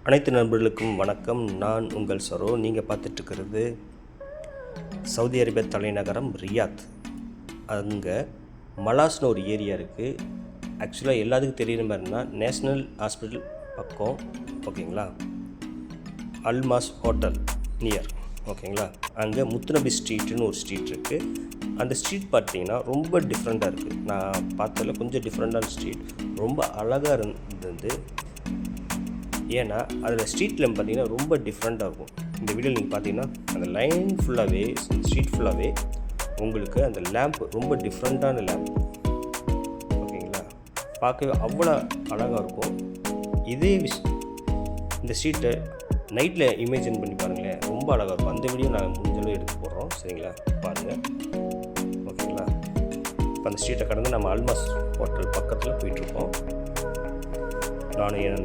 அனைத்து நண்பர்களுக்கும் வணக்கம். நான் உங்கள் சரோ. நீங்கள் பார்த்துட்ருக்கிறது சவுதி அரேபியா தலைநகரம் ரியாத். அங்கே மலாஸ்னு ஒரு ஏரியா இருக்குது. ஆக்சுவலாக எல்லாத்துக்கும் தெரியுற மாதிரினா நேஷ்னல் ஹாஸ்பிட்டல் பக்கம், ஓகேங்களா, அல்மாஸ் ஹோட்டல் நியர், ஓகேங்களா. அங்கே முத்துநபி ஸ்ட்ரீட்டுன்னு ஒரு ஸ்ட்ரீட் இருக்குது. அந்த ஸ்ட்ரீட் பார்த்தீங்கன்னா ரொம்ப டிஃப்ரெண்ட்டாக இருக்குது. நான் பார்த்ததில் கொஞ்சம் டிஃப்ரெண்ட்டான ஸ்ட்ரீட், ரொம்ப அழகாக இருந்தது. ஏன்னா அதில் ஸ்ட்ரீட் லேம்ப் பார்த்திங்கன்னா ரொம்ப டிஃப்ரெண்ட்டாக இருக்கும். இந்த வீடியோவில் நீங்கள் பார்த்தீங்கன்னா அந்த லைன் ஃபுல்லாகவே, ஸ்ட்ரீட் ஃபுல்லாகவே உங்களுக்கு அந்த லேம்ப் ரொம்ப டிஃப்ரெண்ட்டான லேம்ப், ஓகேங்களா. பார்க்கவே அவ்வளோ அழகாக இருக்கும். இதே இந்த ஸ்ட்ரீட்டை நைட்டில் இமேஜின் பண்ணி பாருங்களேன், ரொம்ப அழகாக இருக்கும். அந்த வீடியோ நான் முடிஞ்சளவு எடுத்து போடுறோம், சரிங்களா, பாருங்கள், ஓகேங்களா. இப்போ அந்த ஸ்ட்ரீட்டை கடந்து நம்ம அல்மாஸ் ஹோட்டல் பக்கத்தில் போயிட்டுருக்கோம். நானும் என்